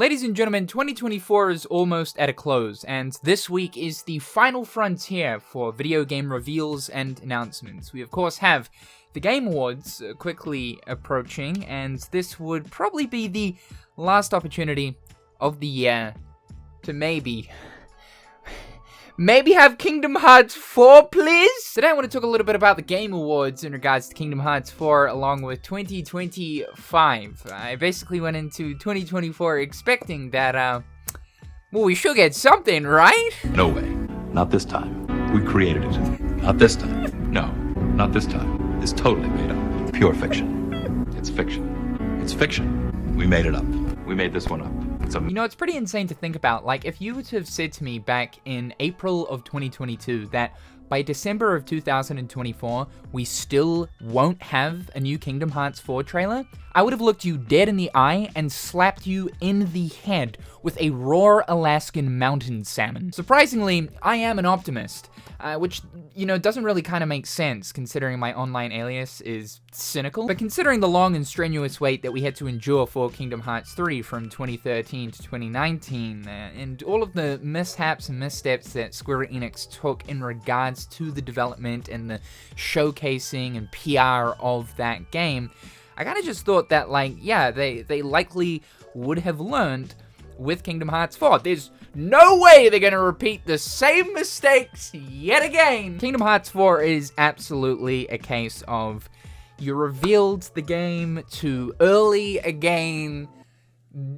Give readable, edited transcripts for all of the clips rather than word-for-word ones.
Ladies and gentlemen, 2024 is almost at a close, and this week is the final frontier for video game reveals and announcements. We of course have the Game Awards quickly approaching, and this would probably be the last opportunity of the year to maybe have Kingdom Hearts 4, please? Today I want to talk a little bit about the Game Awards in regards to Kingdom Hearts 4 along with 2025. I basically went into 2024 expecting that, well, we should get something, right? No way. Not this time. We created it. Not this time. No, not this time. It's totally made up. Pure fiction. It's fiction. It's fiction. We made it up. We made this one up. You know, it's pretty insane to think about. Like, if you were to have said to me back in April of 2022 that by December of 2024, we still won't have a new Kingdom Hearts 4 trailer, I would have looked you dead in the eye and slapped you in the head with a raw Alaskan mountain salmon. Surprisingly, I am an optimist, which, you know, doesn't really kind of make sense considering my online alias is cynical. But considering the long and strenuous wait that we had to endure for Kingdom Hearts 3 from 2013 to 2019, and all of the mishaps and missteps that Square Enix took in regards to the development and the showcasing and PR of that game, I kind of just thought that, like, yeah, they likely would have learned with Kingdom Hearts 4. There's no way they're gonna repeat the same mistakes yet again. Kingdom Hearts 4 is absolutely a case of you revealed the game too early again.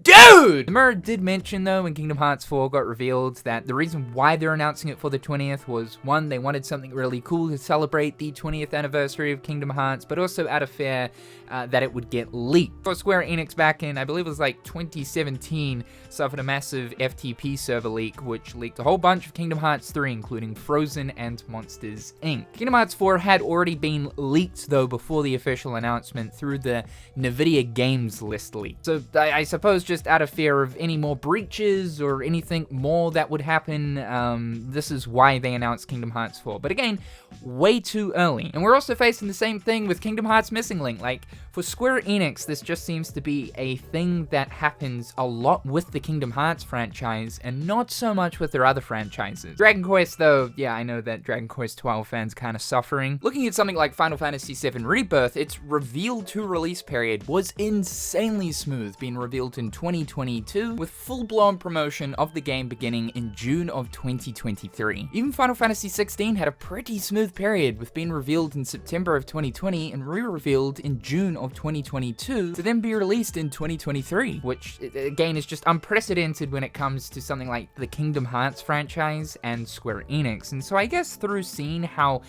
Dude! Nomura did mention, though, when Kingdom Hearts 4 got revealed, that the reason why they're announcing it for the 20th was, one, they wanted something really cool to celebrate the 20th anniversary of Kingdom Hearts, but also out of fear that it would get leaked. For Square Enix back in, I believe it was like 2017, suffered a massive FTP server leak, which leaked a whole bunch of Kingdom Hearts 3, including Frozen and Monsters, Inc. Kingdom Hearts 4 had already been leaked, though, before the official announcement through the NVIDIA Games list leak. So I suppose just out of fear of any more breaches or anything more that would happen, this is why they announced Kingdom Hearts 4. But again, way too early. And we're also facing the same thing with Kingdom Hearts Missing Link. Like, for Square Enix, this just seems to be a thing that happens a lot with the Kingdom Hearts franchise and not so much with their other franchises. Dragon Quest, though, yeah, I know that Dragon Quest 12 fans kind of suffering. Looking at something like Final Fantasy VII Rebirth, its reveal to release period was insanely smooth, being revealed in 2022 with full-blown promotion of the game beginning in June of 2023. Even Final Fantasy XVI had a pretty smooth period with being revealed in September of 2020 and re-revealed in June of 2022 to then be released in 2023, which again is just unprecedented when it comes to something like the Kingdom Hearts franchise and Square Enix. And so I guess through seeing how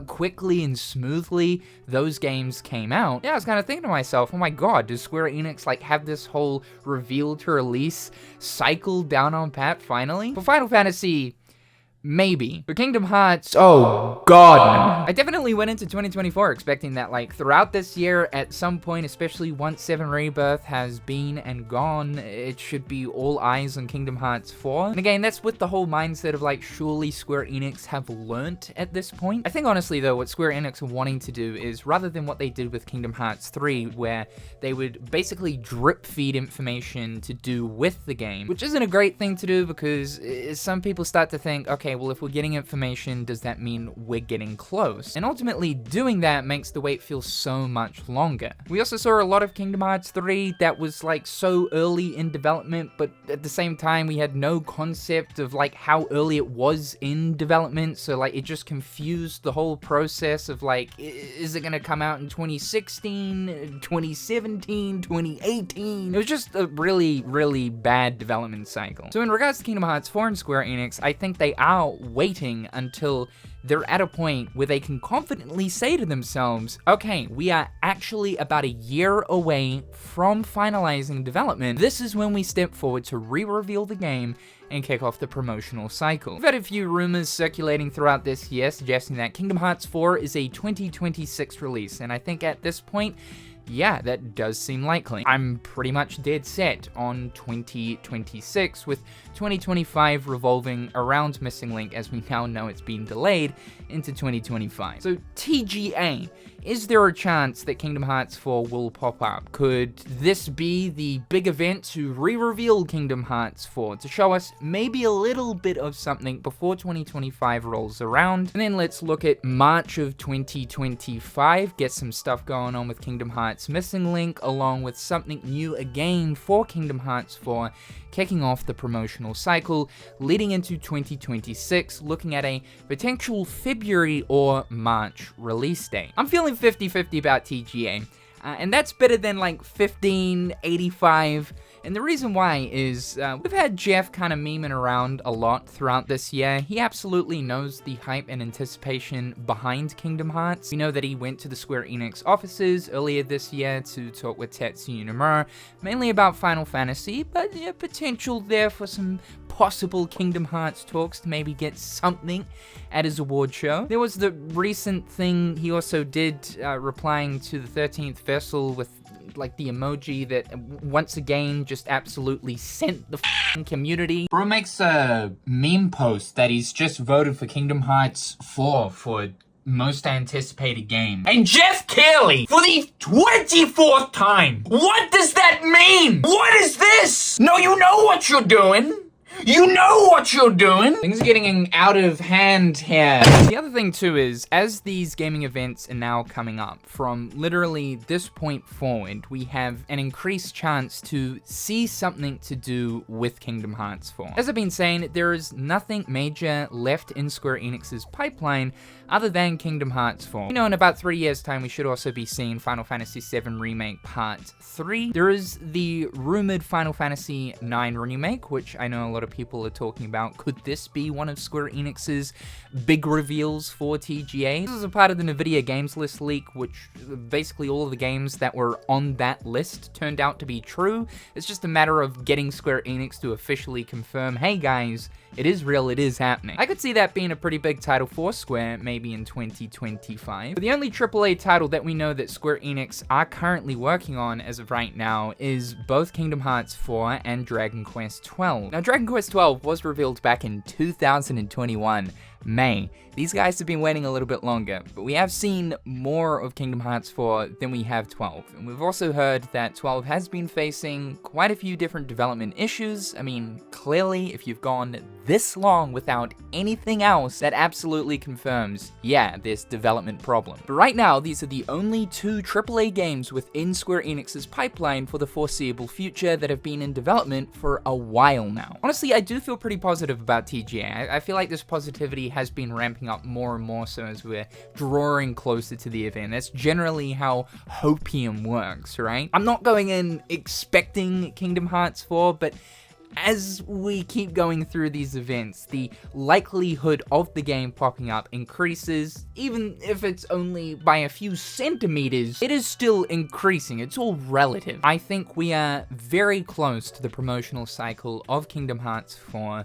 quickly and smoothly those games came out, yeah, I was kind of thinking to myself, oh my god, does Square Enix like have this whole reveal to release cycle down on pat finally? For Final Fantasy, maybe. For Kingdom Hearts, oh god, no. I definitely went into 2024 expecting that, like, throughout this year, at some point, especially once 7 Rebirth has been and gone, it should be all eyes on Kingdom Hearts 4. And again, that's with the whole mindset of, like, surely Square Enix have learnt at this point. I think, honestly, though, what Square Enix are wanting to do is, rather than what they did with Kingdom Hearts 3, where they would basically drip feed information to do with the game, which isn't a great thing to do because some people start to think, okay, well, if we're getting information, does that mean we're getting close? And ultimately, doing that makes the wait feel so much longer. We also saw a lot of Kingdom Hearts 3 that was, like, so early in development, but at the same time, we had no concept of, like, how early it was in development, so, like, it just confused the whole process of, like, is it gonna come out in 2016, 2017, 2018? It was just a really, really bad development cycle. So in regards to Kingdom Hearts 4 and Square Enix, I think they are waiting until they're at a point where they can confidently say to themselves, okay, we are actually about a year away from finalizing development. This is when we step forward to re-reveal the game and kick off the promotional cycle. We've had a few rumors circulating throughout this year suggesting that Kingdom Hearts 4 is a 2026 release, and I think at this point, yeah, that does seem likely. I'm pretty much dead set on 2026, with 2025 revolving around Missing Link, as we now know it's been delayed into 2025. So TGA, is there a chance that Kingdom Hearts 4 will pop up? Could this be the big event to re-reveal Kingdom Hearts 4, to show us maybe a little bit of something before 2025 rolls around? And then let's look at March of 2025, get some stuff going on with Kingdom Hearts Missing Link, along with something new again for Kingdom Hearts 4, kicking off the promotional cycle, leading into 2026, looking at a potential February or March release date. I'm feeling 50-50 about TGA, and that's better than like 1585. And the reason why is we've had Jeff kind of memeing around a lot throughout this year. He absolutely knows the hype and anticipation behind Kingdom Hearts. We know that he went to the Square Enix offices earlier this year to talk with Tetsuya Nomura, mainly about Final Fantasy, but yeah, potential there for some possible Kingdom Hearts talks to maybe get something at his award show. There was the recent thing he also did, replying to the 13th Vessel with like the emoji that once again just absolutely sent the community. Bro makes a meme post that he's just voted for Kingdom Hearts 4 for most anticipated game. And Jeff Keighley, for the 24th time! What does that mean? What is this? No, you know what you're doing! You know what you're doing! Things are getting out of hand here. The other thing too is, as these gaming events are now coming up, from literally this point forward, we have an increased chance to see something to do with Kingdom Hearts 4. As I've been saying, there is nothing major left in Square Enix's pipeline other than Kingdom Hearts 4. You know, in about 3 years' time, we should also be seeing Final Fantasy VII Remake Part 3. There is the rumored Final Fantasy IX Remake, which I know a lot of people are talking about. Could this be one of Square Enix's big reveals for TGA? This is a part of the NVIDIA Games List leak, which basically all of the games that were on that list turned out to be true. It's just a matter of getting Square Enix to officially confirm, hey guys, it is real, it is happening. I could see that being a pretty big title for Square, maybe in 2025. But the only AAA title that we know that Square Enix are currently working on as of right now is both Kingdom Hearts 4 and Dragon Quest XII. Now, Dragon Quest XII was revealed back in 2021. May. These guys have been waiting a little bit longer, but we have seen more of Kingdom Hearts 4 than we have 12. And we've also heard that 12 has been facing quite a few different development issues. I mean, clearly, if you've gone this long without anything else, that absolutely confirms, yeah, this development problem. But right now, these are the only two AAA games within Square Enix's pipeline for the foreseeable future that have been in development for a while now. Honestly, I do feel pretty positive about TGA. I feel like this positivity has been ramping up more and more so as we're drawing closer to the event. That's generally how Hopium works, right? I'm not going in expecting Kingdom Hearts 4, but as we keep going through these events, the likelihood of the game popping up increases. Even if it's only by a few centimeters, it is still increasing. It's all relative. I think we are very close to the promotional cycle of Kingdom Hearts 4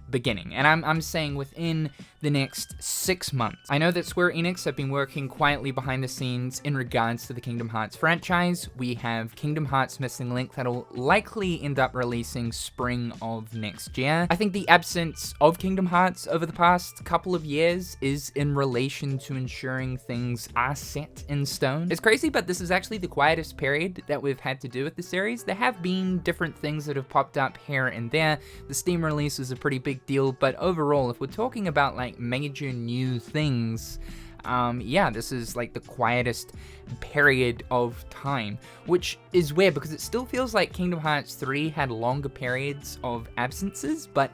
beginning, and I'm saying within the next 6 months. I know that Square Enix have been working quietly behind the scenes in regards to the Kingdom Hearts franchise. We have Kingdom Hearts Missing Link that'll likely end up releasing spring of next year. I think the absence of Kingdom Hearts over the past couple of years is in relation to ensuring things are set in stone. It's crazy, but this is actually the quietest period that we've had to do with the series. There have been different things that have popped up here and there. The Steam release is a pretty big deal, but overall, if we're talking about like major new things, yeah, this is like the quietest period of time, which is weird because it still feels like Kingdom Hearts 3 had longer periods of absences, but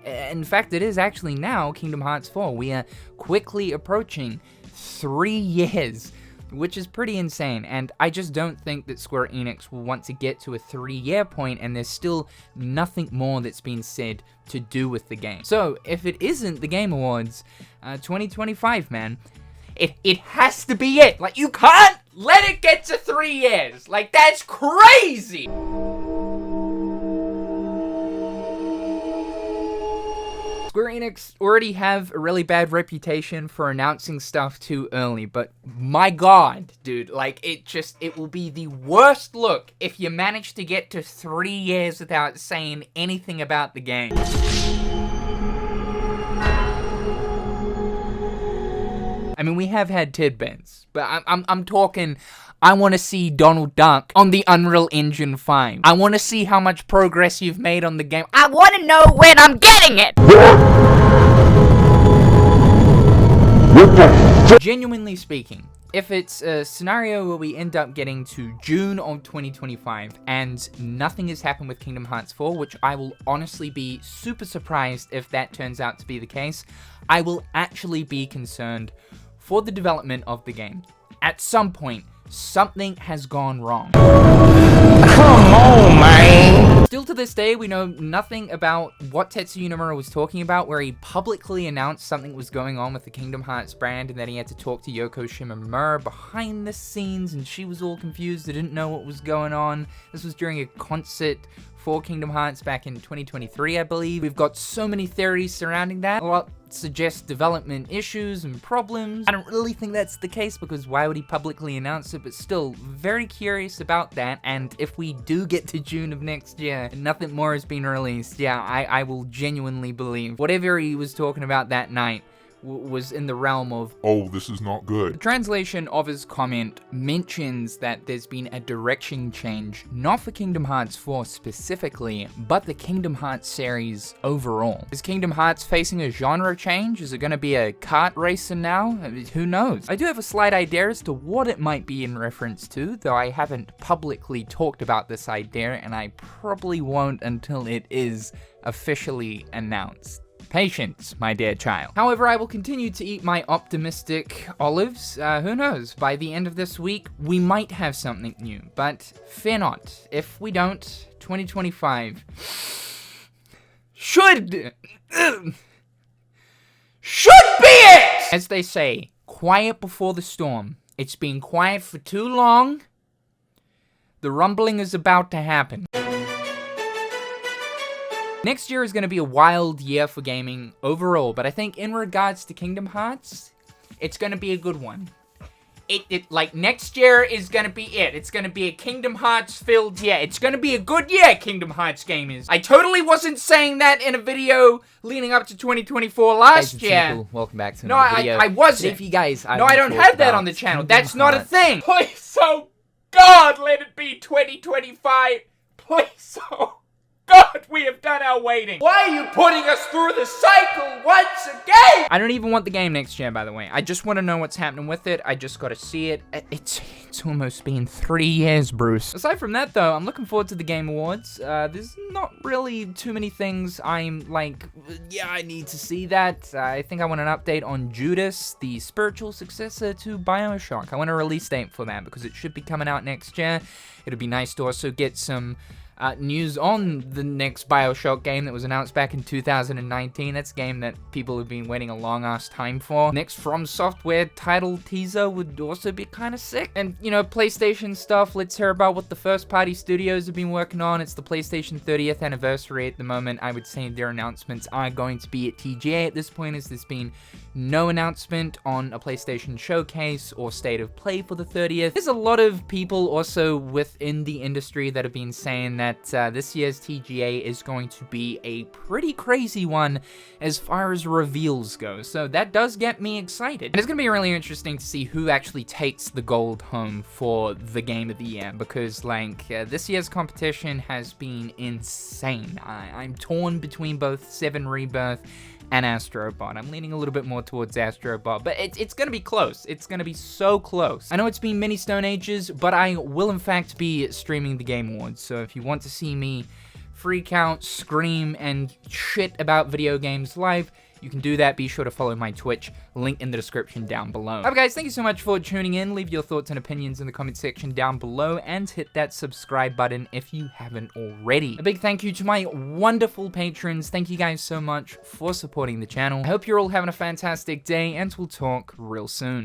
in fact, it is actually now Kingdom Hearts 4. We are quickly approaching 3 years, which is pretty insane, and I just don't think that Square Enix will want to get to a 3-year point, and there's still nothing more that's been said to do with the game. So, if it isn't the Game Awards 2025, man, it has to be it. Like, you can't let it get to 3 years. Like, that's crazy! Square Enix already have a really bad reputation for announcing stuff too early, but my god, dude, like, it will be the worst look if you manage to get to 3 years without saying anything about the game. I mean, we have had tidbits, but I'm talking, I want to see Donald Duck on the Unreal Engine 5. I want to see how much progress you've made on the game. I want to know when I'm getting it! Genuinely speaking, if it's a scenario where we end up getting to June of 2025 and nothing has happened with Kingdom Hearts 4, which I will honestly be super surprised if that turns out to be the case, I will actually be concerned for the development of the game. At some point, something has gone wrong. Come on, man! Still to this day, we know nothing about what Tetsuya Nomura was talking about, where he publicly announced something was going on with the Kingdom Hearts brand, and then he had to talk to Yoko Shimomura behind the scenes, and she was all confused, didn't know what was going on. This was during a concert for Kingdom Hearts back in 2023, I believe. We've got so many theories surrounding that. A lot suggest development issues and problems. I don't really think that's the case, because why would he publicly announce it? But still, very curious about that. And if we do get to June of next year and nothing more has been released, yeah, I will genuinely believe whatever he was talking about that night was in the realm of, oh, this is not good. The translation of his comment mentions that there's been a direction change, not for Kingdom Hearts 4 specifically, but the Kingdom Hearts series overall. Is Kingdom Hearts facing a genre change? Is it going to be a kart racer now? I mean, who knows? I do have a slight idea as to what it might be in reference to, though I haven't publicly talked about this idea, and I probably won't until it is officially announced. Patience, my dear child. However, I will continue to eat my optimistic olives. Who knows? By the end of this week, we might have something new. But fear not. If we don't, 2025 should be it! As they say, quiet before the storm. It's been quiet for too long. The rumbling is about to happen. Next year is going to be a wild year for gaming overall, but I think in regards to Kingdom Hearts, it's going to be a good one. Like, next year is going to be it. It's going to be a Kingdom Hearts filled year. It's going to be a good year, Kingdom Hearts gamers. I totally wasn't saying that in a video leading up to 2024 last year. People, welcome back to another video. I wasn't. If you guys, no, I don't have that on the channel. That's not a thing. Please, oh God, let it be 2025. Please, oh God, we have done our waiting. Why are you putting us through the cycle once again? I don't even want the game next year, by the way. I just want to know what's happening with it. I just got to see it. It's almost been 3 years, Bruce. Aside from that, though, I'm looking forward to the Game Awards. There's not really too many things I'm like, yeah, I need to see that. I think I want an update on Judas, the spiritual successor to BioShock. I want a release date for that because it should be coming out next year. It'd be nice to also get some news on the next BioShock game that was announced back in 2019. That's a game that people have been waiting a long-ass time for. Next From Software title teaser would also be kind of sick. And, you know, PlayStation stuff, let's hear about what the first-party studios have been working on. It's the PlayStation 30th anniversary at the moment. I would say their announcements are going to be at TGA at this point, as there's been no announcement on a PlayStation showcase or state of play for the 30th. There's a lot of people also within the industry that have been saying that this year's TGA is going to be a pretty crazy one as far as reveals go. So that does get me excited. And it's going to be really interesting to see who actually takes the gold home for the game of the year, because like this year's competition has been insane. I'm torn between both 7 Rebirth and Astrobot. I'm leaning a little bit more towards Astrobot, but it's gonna be close. It's gonna be so close. I know it's been many Stone Ages, but I will in fact be streaming the Game Awards, so if you want to see me freak out, scream, and shit about video games live, you can do that. Be sure to follow my Twitch, link in the description down below. Alright guys, thank you so much for tuning in. Leave your thoughts and opinions in the comment section down below, and hit that subscribe button if you haven't already. A big thank you to my wonderful patrons. Thank you guys so much for supporting the channel. I hope you're all having a fantastic day, and we'll talk real soon.